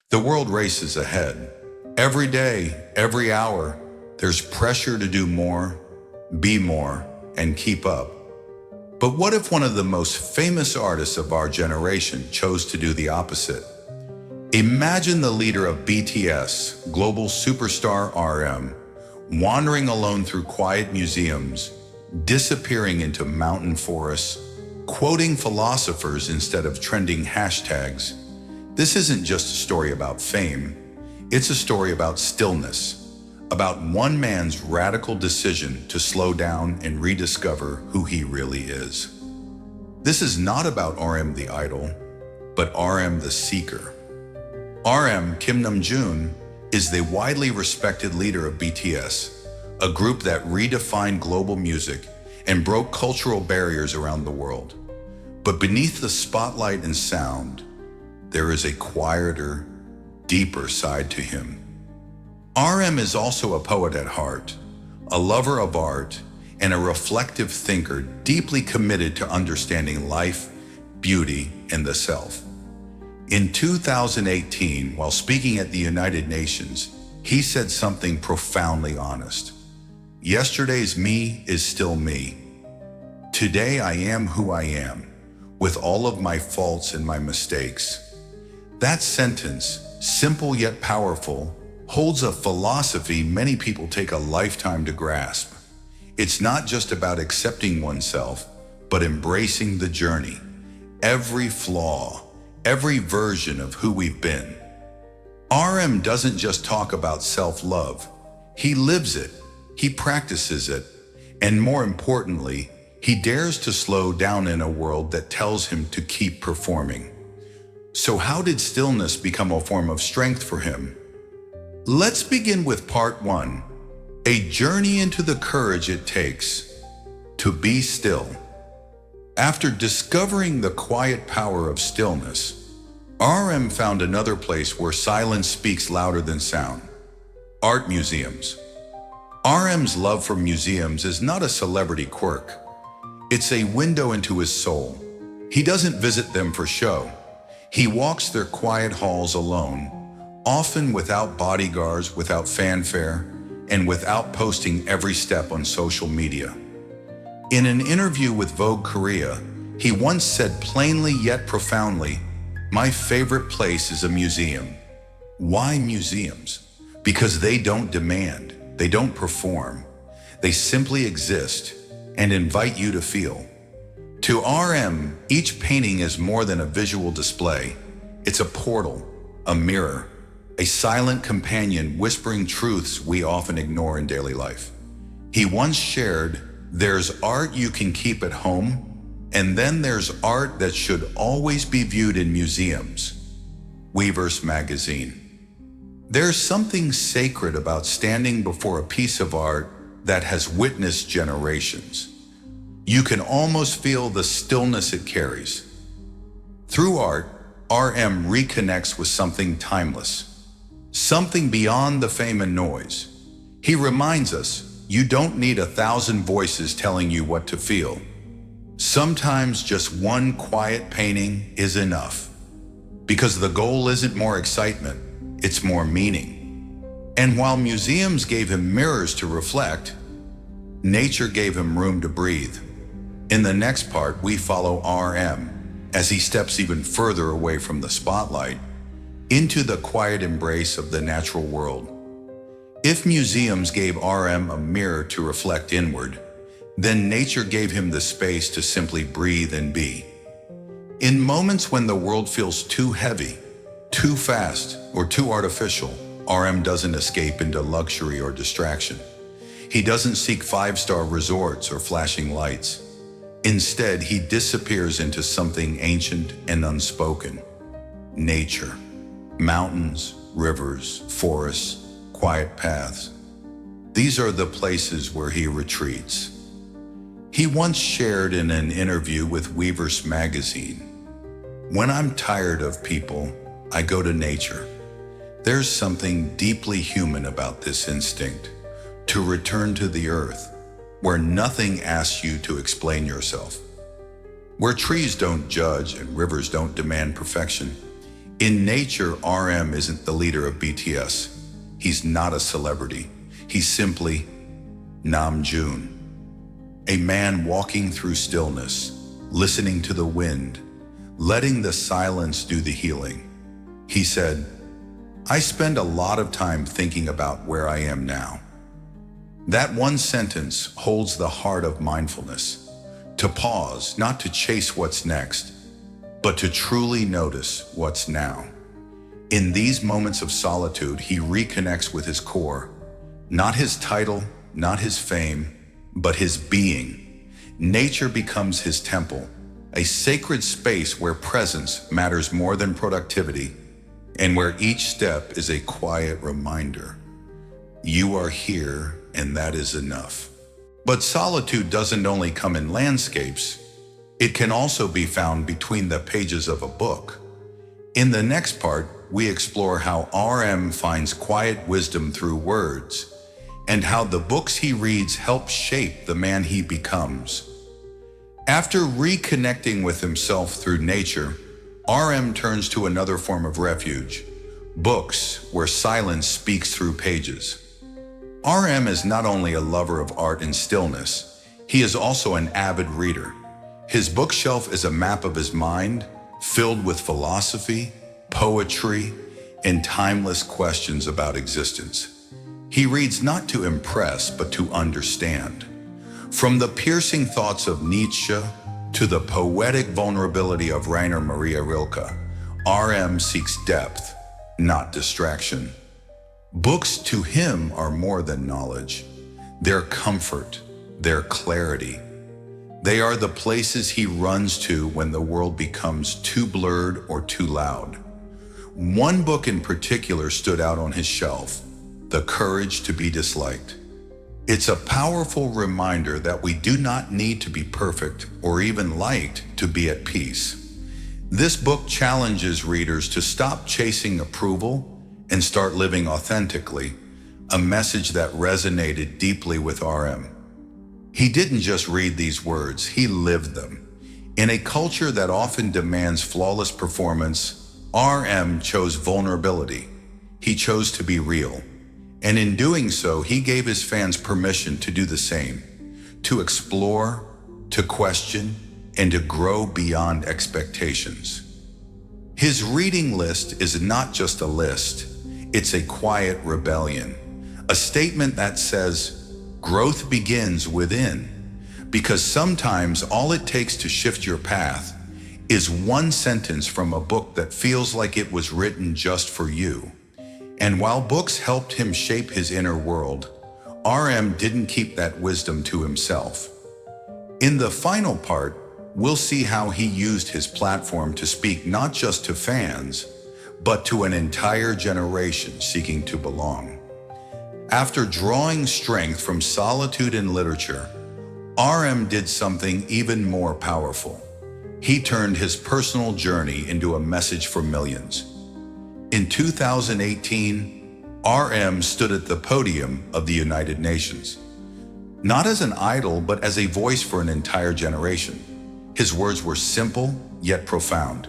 The world races ahead. Every day, every hour, there's pressure to do more, be more, and keep up. But what if one of the most famous artists of our generation chose to do the opposite? Imagine the leader of BTS, global superstar RM, wandering alone through quiet museums, disappearing into mountain forests, quoting philosophers instead of trending hashtags. This isn't just a story about fame, it's a story about stillness, about one man's radical decision to slow down and rediscover who he really is. This is not about RM the idol, but RM the seeker. RM, Kim Namjoon, is the widely respected leader of BTS, a group that redefined global music and broke cultural barriers around the world. But beneath the spotlight and sound, there is a quieter, deeper side to him. RM is also a poet at heart, a lover of art, and a reflective thinker deeply committed to understanding life, beauty, and the self. In 2018, while speaking at the United Nations, he said something profoundly honest. Yesterday's me is still me. Today I am who I am, with all of my faults and my mistakes. That sentence, simple yet powerful, holds a philosophy many people take a lifetime to grasp. It's not just about accepting oneself, but embracing the journey, every flaw, every version of who we've been. RM doesn't just talk about self-love. He lives it, he practices it, and more importantly, he dares to slow down in a world that tells him to keep performing. So how did stillness become a form of strength for him? Let's begin with part 1, a journey into the courage it takes to be still. After discovering the quiet power of stillness, RM found another place where silence speaks louder than sound: art museums. RM's love for museums is not a celebrity quirk. It's a window into his soul. He doesn't visit them for show. He walks their quiet halls alone, often without bodyguards, without fanfare, and without posting every step on social media. In an interview with Vogue Korea, he once said plainly yet profoundly, "My favorite place is a museum." Why museums? Because they don't demand, they don't perform. They simply exist and invite you to feel. To RM, each painting is more than a visual display. It's a portal, a mirror, a silent companion whispering truths we often ignore in daily life. He once shared, "There's art you can keep at home, and then there's art that should always be viewed in museums." Weverse magazine. There's something sacred about standing before a piece of art that has witnessed generations. You can almost feel the stillness it carries. Through art, RM reconnects with something timeless, something beyond the fame and noise. He reminds us, you don't need 1,000 voices telling you what to feel. Sometimes just one quiet painting is enough. Because the goal isn't more excitement, it's more meaning. And while museums gave him mirrors to reflect, nature gave him room to breathe. In the next part, we follow RM as he steps even further away from the spotlight into the quiet embrace of the natural world. If museums gave RM a mirror to reflect inward, then nature gave him the space to simply breathe and be. In moments when the world feels too heavy, too fast, or too artificial, RM doesn't escape into luxury or distraction. He doesn't seek 5-star resorts or flashing lights. Instead, he disappears into something ancient and unspoken: nature. Mountains, rivers, forests, quiet paths. These are the places where he retreats. He once shared in an interview with Weverse magazine, "When I'm tired of people, I go to nature. There's something deeply human about this instinct, to return to the earth, where nothing asks you to explain yourself. Where trees don't judge and rivers don't demand perfection. In nature, RM isn't the leader of BTS. He's not a celebrity. He's simply Namjoon, a man walking through stillness, listening to the wind, letting the silence do the healing. He said, "I spend a lot of time thinking about where I am now." That one sentence holds the heart of mindfulness. To pause, not to chase what's next, but to truly notice what's now. In these moments of solitude, he reconnects with his core, not his title, not his fame, but his being. Nature becomes his temple, a sacred space where presence matters more than productivity, and where each step is a quiet reminder. You are here, and that is enough. But solitude doesn't only come in landscapes. It can also be found between the pages of a book. In the next part, we explore how RM finds quiet wisdom through words, and how the books he reads help shape the man he becomes. After reconnecting with himself through nature, RM turns to another form of refuge, books where silence speaks through pages. RM is not only a lover of art and stillness, he is also an avid reader. His bookshelf is a map of his mind, filled with philosophy, poetry, and timeless questions about existence. He reads not to impress, but to understand. From the piercing thoughts of Nietzsche to the poetic vulnerability of Rainer Maria Rilke, RM seeks depth, not distraction. Books to him are more than knowledge. They're comfort, they're clarity. They are the places he runs to when the world becomes too blurred or too loud. One book in particular stood out on his shelf, The Courage to be Disliked. It's a powerful reminder that we do not need to be perfect or even liked to be at peace. This book challenges readers to stop chasing approval and start living authentically, a message that resonated deeply with RM. He didn't just read these words, he lived them. In a culture that often demands flawless performance, RM chose vulnerability. He chose to be real. And in doing so, he gave his fans permission to do the same, to explore, to question, and to grow beyond expectations. His reading list is not just a list, it's a quiet rebellion, a statement that says, growth begins within, because sometimes all it takes to shift your path is one sentence from a book that feels like it was written just for you. And while books helped him shape his inner world, RM didn't keep that wisdom to himself. In the final part, we'll see how he used his platform to speak not just to fans, but to an entire generation seeking to belong. After drawing strength from solitude and literature, RM did something even more powerful. He turned his personal journey into a message for millions. In 2018, RM stood at the podium of the United Nations, not as an idol, but as a voice for an entire generation. His words were simple, yet profound.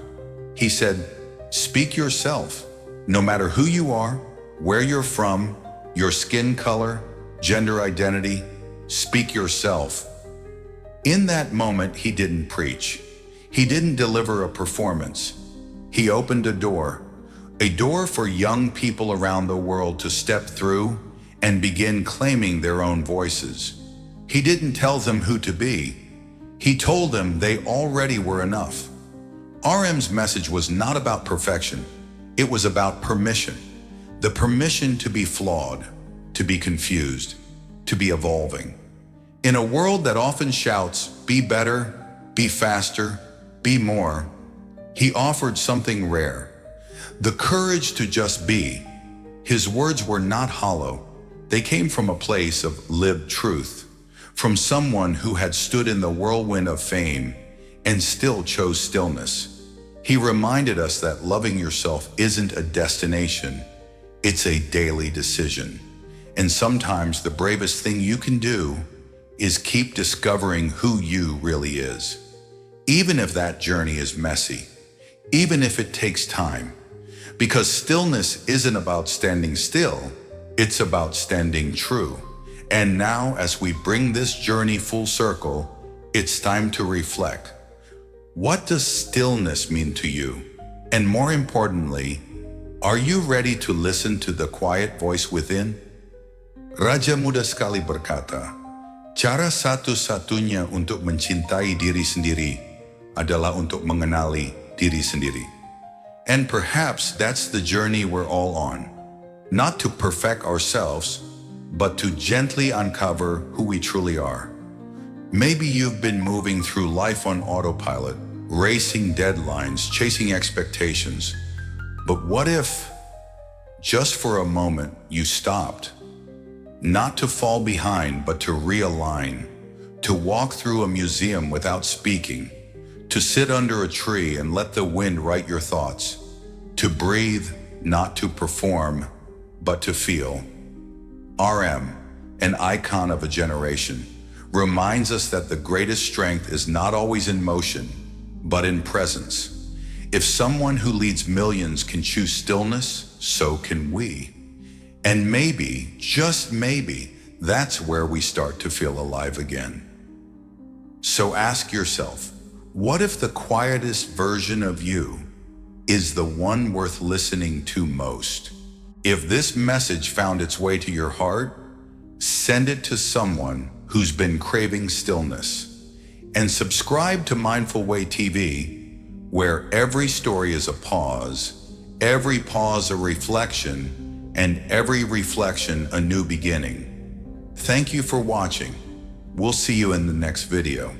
He said, "Speak yourself, no matter who you are, where you're from, your skin color, gender identity, speak yourself." In that moment, he didn't preach. He didn't deliver a performance. He opened a door for young people around the world to step through and begin claiming their own voices. He didn't tell them who to be. He told them they already were enough. RM's message was not about perfection. It was about permission. The permission to be flawed, to be confused, to be evolving. In a world that often shouts, be better, be faster, be more, he offered something rare. The courage to just be. His words were not hollow. They came from a place of lived truth, from someone who had stood in the whirlwind of fame and still chose stillness. He reminded us that loving yourself isn't a destination, it's a daily decision. And sometimes the bravest thing you can do is keep discovering who you really is. Even if that journey is messy, even if it takes time, Because stillness isn't about standing still, it's about standing true. And now, as we bring this journey full circle, it's time to reflect. What does stillness mean to you? And more importantly, are you ready to listen to the quiet voice within? Raja muda sekali berkata, cara satu-satunya untuk mencintai diri sendiri adalah untuk mengenali diri sendiri. And perhaps that's the journey we're all on. Not to perfect ourselves, but to gently uncover who we truly are. Maybe you've been moving through life on autopilot, racing deadlines, chasing expectations. But what if, just for a moment, you stopped? Not to fall behind, but to realign, to walk through a museum without speaking, to sit under a tree and let the wind write your thoughts, to breathe, not to perform, but to feel. RM, an icon of a generation, reminds us that the greatest strength is not always in motion, but in presence. If someone who leads millions can choose stillness, so can we. And maybe, just maybe, that's where we start to feel alive again. So ask yourself, what if the quietest version of you is the one worth listening to most? If this message found its way to your heart, send it to someone who's been craving stillness. And subscribe to Mindful Way TV, where every story is a pause, every pause a reflection, and every reflection a new beginning. Thank you for watching. We'll see you in the next video.